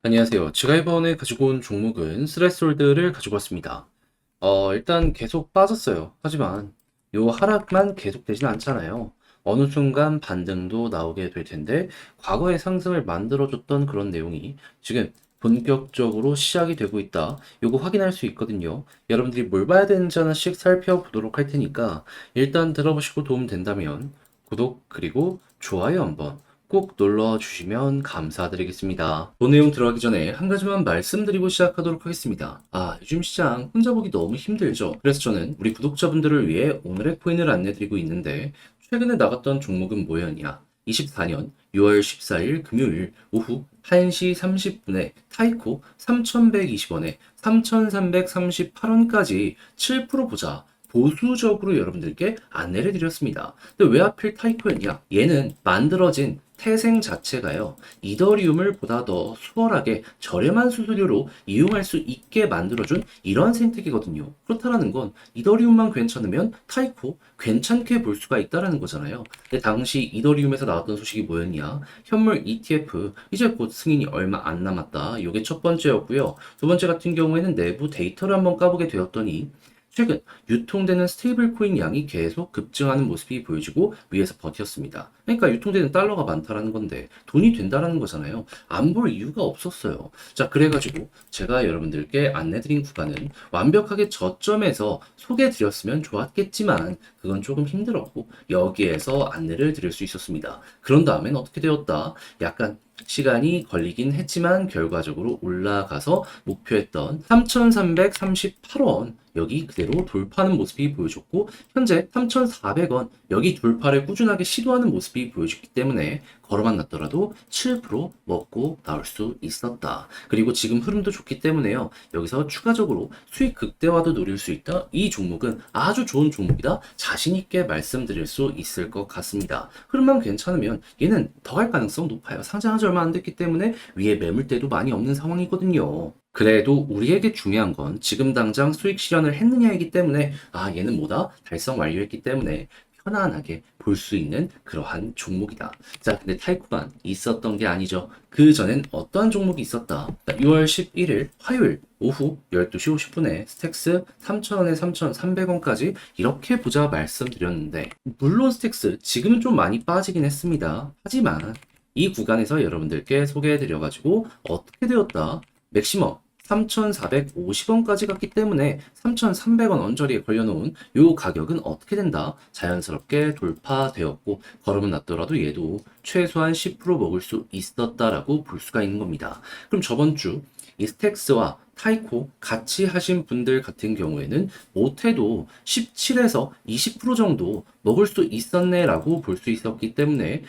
안녕하세요. 제가 이번에 가지고 온 종목은 스레스홀드를 가지고 왔습니다. 일단 계속 빠졌어요. 하지만 요 하락만 계속되진 않잖아요. 어느 순간 반등도 나오게 될 텐데 과거의 상승을 만들어줬던 그런 내용이 지금 본격적으로 시작이 되고 있다. 요거 확인할 수 있거든요. 여러분들이 뭘 봐야 되는지 하나씩 살펴보도록 할 테니까 일단 들어보시고 도움 된다면 구독 그리고 좋아요 한번 꼭 눌러 주시면 감사드리겠습니다. 본 내용 들어가기 전에 한 가지만 말씀드리고 시작하도록 하겠습니다. 요즘 시장 혼자 보기 너무 힘들죠? 그래서 저는 우리 구독자분들을 위해 오늘의 코인을 안내드리고 있는데 최근에 나갔던 종목은 뭐였냐? 24년 6월 14일 금요일 오후 1시 30분에 타이코 3,120원에 3,338원까지 7% 보자. 보수적으로 여러분들께 안내를 드렸습니다. 근데 왜 하필 타이코였냐? 얘는 만들어진 태생 자체가요, 이더리움을 보다 더 수월하게 저렴한 수수료로 이용할 수 있게 만들어준 이런 생태계거든요. 그렇다라는 건 이더리움만 괜찮으면 타이코 괜찮게 볼 수가 있다라는 거잖아요. 근데 당시 이더리움에서 나왔던 소식이 뭐였냐? 현물 ETF 이제 곧 승인이 얼마 안 남았다. 이게 첫 번째였고요. 두 번째 같은 경우에는 내부 데이터를 한번 까보게 되었더니 최근 유통되는 스테이블 코인 양이 계속 급증하는 모습이 보여지고 위에서 버텼습니다. 그러니까 유통되는 달러가 많다라는 건데 돈이 된다라는 거잖아요. 안 볼 이유가 없었어요. 자, 그래가지고 제가 여러분들께 안내드린 구간은 완벽하게 저점에서 소개해드렸으면 좋았겠지만 그건 조금 힘들었고 여기에서 안내를 드릴 수 있었습니다. 그런 다음엔 어떻게 되었다? 약간 시간이 걸리긴 했지만 결과적으로 올라가서 목표했던 3,338원 여기 그대로 돌파하는 모습이 보여줬고 현재 3,400원 여기 돌파를 꾸준하게 시도하는 모습이 보여줬기 때문에 걸어만 놨더라도 7% 먹고 나올 수 있었다. 그리고 지금 흐름도 좋기 때문에요. 여기서 추가적으로 수익 극대화도 노릴 수 있다. 이 종목은 아주 좋은 종목이다. 자신 있게 말씀드릴 수 있을 것 같습니다. 흐름만 괜찮으면 얘는 더 갈 가능성 높아요. 상장한 지 얼마 안 됐기 때문에 위에 매물대도 많이 없는 상황이거든요. 그래도 우리에게 중요한 건 지금 당장 수익 실현을 했느냐이기 때문에 얘는 뭐다? 달성 완료했기 때문에 편안하게 볼 수 있는 그러한 종목이다. 자, 근데 타이코만 있었던 게 아니죠. 그 전엔 어떠한 종목이 있었다. 6월 11일 화요일 오후 12시 50분에 스택스 3,000원에 3,300원까지 이렇게 보자 말씀드렸는데 물론 스택스 지금은 좀 많이 빠지긴 했습니다. 하지만 이 구간에서 여러분들께 소개해드려가지고 어떻게 되었다? 맥시멈 3,450원까지 갔기 때문에 3,300원 언저리에 걸려놓은 이 가격은 어떻게 된다? 자연스럽게 돌파되었고 걸음은 났더라도 얘도 최소한 10% 먹을 수 있었다라고 볼 수가 있는 겁니다. 그럼 저번 주 이 스택스와 타이코 같이 하신 분들 같은 경우에는 못해도 17에서 20% 정도 먹을 수 있었네라고 볼 수 있었기 때문에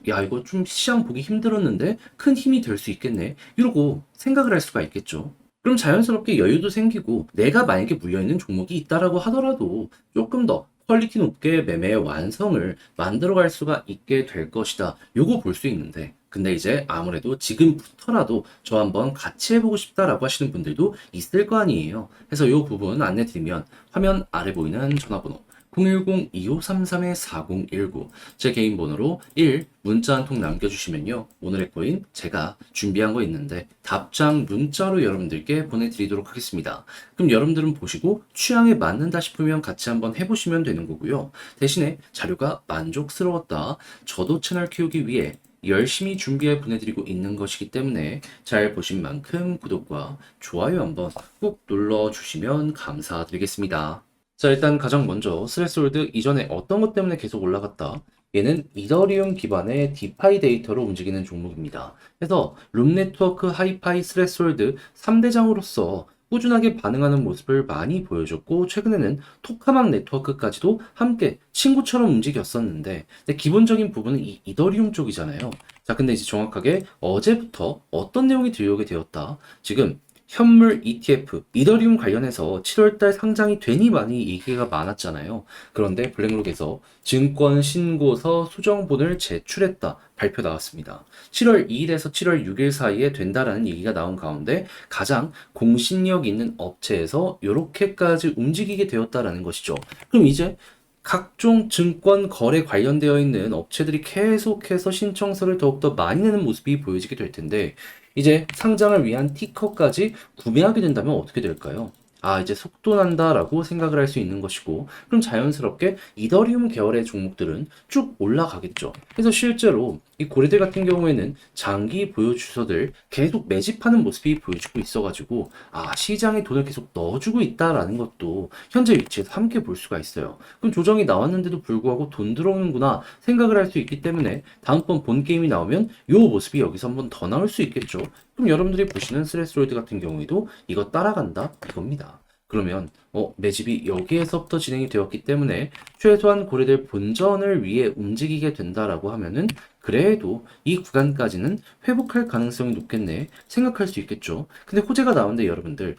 야 이거 좀 시장 보기 힘들었는데 큰 힘이 될 수 있겠네 이러고 생각을 할 수가 있겠죠. 그럼 자연스럽게 여유도 생기고 내가 만약에 물려있는 종목이 있다라고 하더라도 조금 더 퀄리티 높게 매매의 완성을 만들어갈 수가 있게 될 것이다. 요거 볼 수 있는데 근데 이제 아무래도 지금부터라도 저 한번 같이 해보고 싶다라고 하시는 분들도 있을 거 아니에요. 그래서 요 부분 안내 드리면 화면 아래 보이는 전화번호 010-2533-4019 제 개인 번호로 1 문자 한 통 남겨주시면요. 오늘의 코인 제가 준비한 거 있는데 답장 문자로 여러분들께 보내드리도록 하겠습니다. 그럼 여러분들은 보시고 취향에 맞는다 싶으면 같이 한번 해보시면 되는 거고요. 대신에 자료가 만족스러웠다. 저도 채널 키우기 위해 열심히 준비해 보내드리고 있는 것이기 때문에 잘 보신 만큼 구독과 좋아요 한번 꼭 눌러주시면 감사드리겠습니다. 자, 일단 가장 먼저 스레스홀드 이전에 어떤 것 때문에 계속 올라갔다. 얘는 이더리움 기반의 디파이 데이터로 움직이는 종목입니다. 그래서 룸 네트워크, 하이파이, 스레스홀드 3대장으로서 꾸준하게 반응하는 모습을 많이 보여줬고 최근에는 토카막 네트워크까지도 함께 친구처럼 움직였었는데 근데 기본적인 부분은 이 이더리움 쪽이잖아요. 자, 근데 이제 정확하게 어제부터 어떤 내용이 들려오게 되었다. 지금 현물 ETF, 이더리움 관련해서 7월달 상장이 되니 많이 얘기가 많았잖아요. 그런데 블랙록에서 증권 신고서 수정본을 제출했다. 발표 나왔습니다. 7월 2일에서 7월 6일 사이에 된다라는 얘기가 나온 가운데 가장 공신력 있는 업체에서 이렇게까지 움직이게 되었다라는 것이죠. 그럼 이제 각종 증권 거래 관련되어 있는 업체들이 계속해서 신청서를 더욱더 많이 내는 모습이 보여지게 될 텐데 이제 상장을 위한 티커까지 구매하게 된다면 어떻게 될까요? 아, 이제 속도 난다라고 생각을 할 수 있는 것이고, 그럼 자연스럽게 이더리움 계열의 종목들은 쭉 올라가겠죠. 그래서 실제로 이 고래들 같은 경우에는 장기 보유 주서들 계속 매집하는 모습이 보여지고 있어가지고, 아, 시장에 돈을 계속 넣어주고 있다라는 것도 현재 위치에서 함께 볼 수가 있어요. 그럼 조정이 나왔는데도 불구하고 돈 들어오는구나 생각을 할 수 있기 때문에 다음번 본 게임이 나오면 이 모습이 여기서 한번 더 나올 수 있겠죠. 그럼 여러분들이 보시는 스레스로이드 같은 경우에도 이거 따라간다 이겁니다. 그러면 매집이 여기에서부터 진행이 되었기 때문에 최소한 고래들 본전을 위해 움직이게 된다라고 하면은 그래도 이 구간까지는 회복할 가능성이 높겠네 생각할 수 있겠죠. 근데 호재가 나오는데 여러분들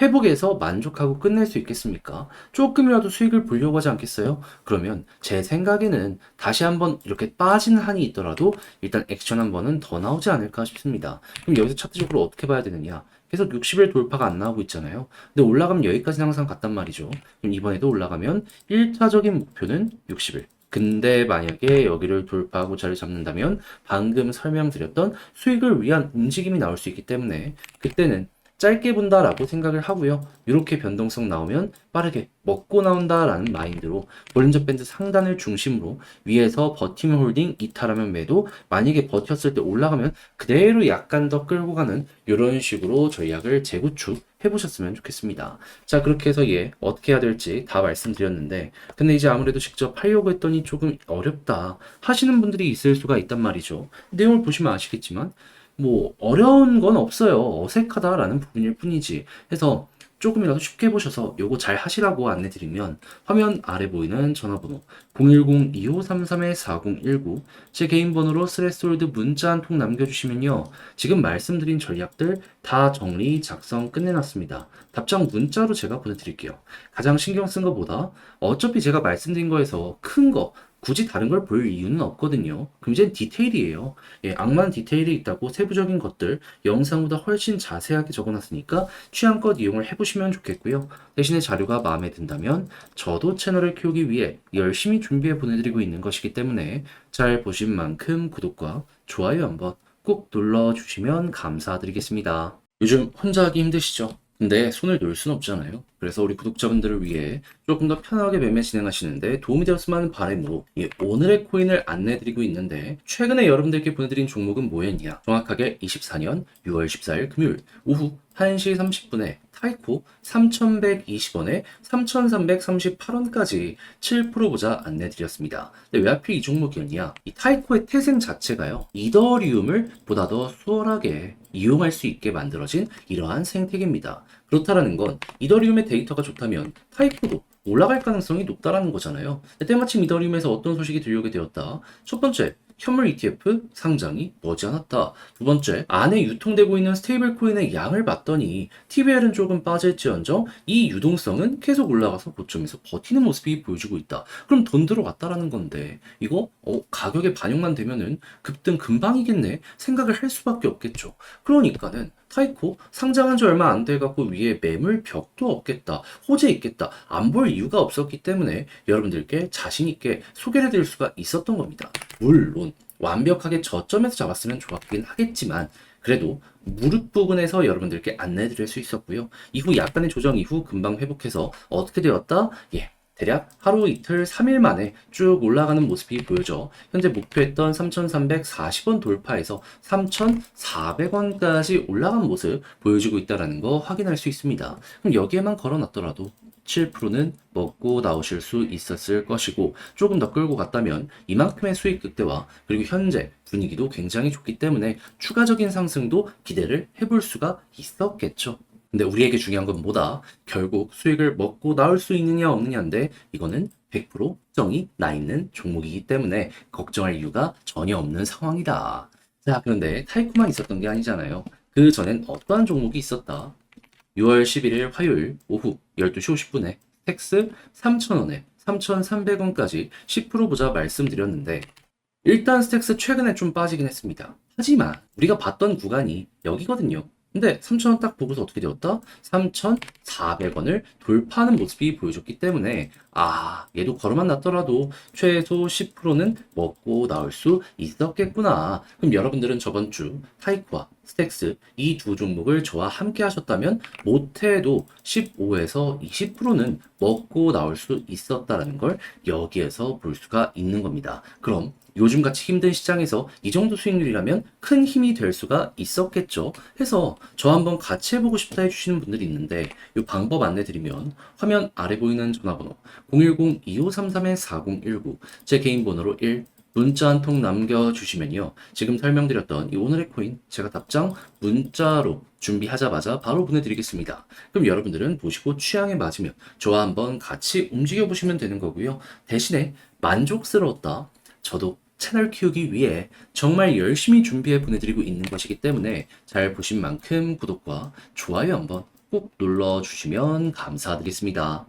회복해서 만족하고 끝낼 수 있겠습니까? 조금이라도 수익을 보려고 하지 않겠어요? 그러면 제 생각에는 다시 한번 이렇게 빠진 한이 있더라도 일단 액션 한 번은 더 나오지 않을까 싶습니다. 그럼 여기서 차트적으로 어떻게 봐야 되느냐? 계속 60일 돌파가 안 나오고 있잖아요. 근데 올라가면 여기까지는 항상 갔단 말이죠. 그럼 이번에도 올라가면 1차적인 목표는 60일. 근데 만약에 여기를 돌파하고 자리 잡는다면 방금 설명드렸던 수익을 위한 움직임이 나올 수 있기 때문에 그때는 짧게 본다라고 생각을 하고요. 이렇게 변동성 나오면 빠르게 먹고 나온다라는 마인드로 볼린저 밴드 상단을 중심으로 위에서 버티면 홀딩, 이탈하면 매도, 만약에 버텼을 때 올라가면 그대로 약간 더 끌고 가는 이런 식으로 전략을 재구축 해보셨으면 좋겠습니다. 자, 그렇게 해서 어떻게 해야 될지 다 말씀드렸는데 근데 이제 아무래도 직접 하려고 했더니 조금 어렵다 하시는 분들이 있을 수가 있단 말이죠. 내용을 보시면 아시겠지만 뭐 어려운 건 없어요. 어색하다라는 부분일 뿐이지. 해서 조금이라도 쉽게 보셔서 요거 잘 하시라고 안내드리면 화면 아래 보이는 전화번호 010-2533-4019 제 개인 번호로 스레스홀드 문자 한 통 남겨주시면요. 지금 말씀드린 전략들 다 정리 작성 끝내놨습니다. 답장 문자로 제가 보내드릴게요. 가장 신경 쓴 것보다 어차피 제가 말씀드린 거에서 큰 거 굳이 다른 걸 볼 이유는 없거든요. 그럼 이제 디테일이에요. 악만 디테일이 있다고 세부적인 것들 영상보다 훨씬 자세하게 적어놨으니까 취향껏 이용을 해보시면 좋겠고요. 대신에 자료가 마음에 든다면 저도 채널을 키우기 위해 열심히 준비해 보내드리고 있는 것이기 때문에 잘 보신 만큼 구독과 좋아요 한번 꼭 눌러주시면 감사드리겠습니다. 요즘 혼자 하기 힘드시죠? 근데 손을 놓을 순 없잖아요. 그래서 우리 구독자분들을 위해 조금 더 편하게 매매 진행하시는데 도움이 되었으면 하는 바람으로 오늘의 코인을 안내해드리고 있는데 최근에 여러분들께 보내드린 종목은 뭐였냐? 정확하게 24년 6월 14일 금요일 오후 1시 30분에 타이코 3,120원에 3,338원까지 7% 보자 안내드렸습니다. 근데 왜 하필 이 종목이었냐? 이 타이코의 태생 자체가요. 이더리움을 보다 더 수월하게 이용할 수 있게 만들어진 이러한 생태계입니다. 그렇다라는 건 이더리움의 데이터가 좋다면 타이코도 올라갈 가능성이 높다라는 거잖아요. 때마침 이더리움에서 어떤 소식이 들려오게 되었다. 첫 번째, 현물 ETF 상장이 머지않았다. 두 번째, 안에 유통되고 있는 스테이블 코인의 양을 봤더니 TBL은 조금 빠질지언정 이 유동성은 계속 올라가서 고점에서 버티는 모습이 보여주고 있다. 그럼 돈 들어왔다라는 건데 이거 가격에 반영만 되면은 급등 금방이겠네 생각을 할 수밖에 없겠죠. 그러니까는 타이코 상장한 지 얼마 안 돼갖고 위에 매물 벽도 없겠다. 호재 있겠다. 안 볼 이유가 없었기 때문에 여러분들께 자신있게 소개를 드릴 수가 있었던 겁니다. 물론 완벽하게 저점에서 잡았으면 좋았긴 하겠지만 그래도 무릎 부분에서 여러분들께 안내 드릴 수 있었고요. 이후 약간의 조정 이후 금방 회복해서 어떻게 되었다? 대략 하루 이틀 3일 만에 쭉 올라가는 모습이 보여져 현재 목표했던 3,340원 돌파해서 3,400원까지 올라간 모습 보여주고 있다는 거 확인할 수 있습니다. 그럼 여기에만 걸어놨더라도 7%는 먹고 나오실 수 있었을 것이고 조금 더 끌고 갔다면 이만큼의 수익 극대화 그리고 현재 분위기도 굉장히 좋기 때문에 추가적인 상승도 기대를 해볼 수가 있었겠죠. 근데 우리에게 중요한 건 뭐다? 결국 수익을 먹고 나올 수 있느냐 없느냐인데 이거는 100% 정이 나 있는 종목이기 때문에 걱정할 이유가 전혀 없는 상황이다. 자, 그런데 타이코만 있었던 게 아니잖아요. 그 전엔 어떠한 종목이 있었다? 6월 11일 화요일 오후 12시 50분에 텍스 3,000원에 3,300원까지 10% 보자 말씀드렸는데 일단 스택스 최근에 좀 빠지긴 했습니다. 하지만 우리가 봤던 구간이 여기거든요. 근데 3,000원 딱 보고서 어떻게 되었다? 3,400원을 돌파하는 모습이 보여줬기 때문에 얘도 걸어만 놨더라도 최소 10%는 먹고 나올 수 있었겠구나. 그럼 여러분들은 저번 주 타이코와 스택스 이 두 종목을 저와 함께 하셨다면 못해도 15에서 20%는 먹고 나올 수 있었다라는 걸 여기에서 볼 수가 있는 겁니다. 그럼 요즘같이 힘든 시장에서 이 정도 수익률이라면 큰 힘이 될 수가 있었겠죠. 해서 저 한번 같이 해보고 싶다 해주시는 분들이 있는데 이 방법 안내드리면 화면 아래 보이는 전화번호 010-2533-4019 제 개인 번호로 1 문자 한 통 남겨주시면요. 지금 설명드렸던 이 오늘의 코인 제가 답장 문자로 준비하자마자 바로 보내드리겠습니다. 그럼 여러분들은 보시고 취향에 맞으면 저와 한번 같이 움직여 보시면 되는 거고요. 대신에 만족스러웠다. 저도 채널 키우기 위해 정말 열심히 준비해 보내드리고 있는 것이기 때문에 잘 보신 만큼 구독과 좋아요 한번 꼭 눌러주시면 감사드리겠습니다.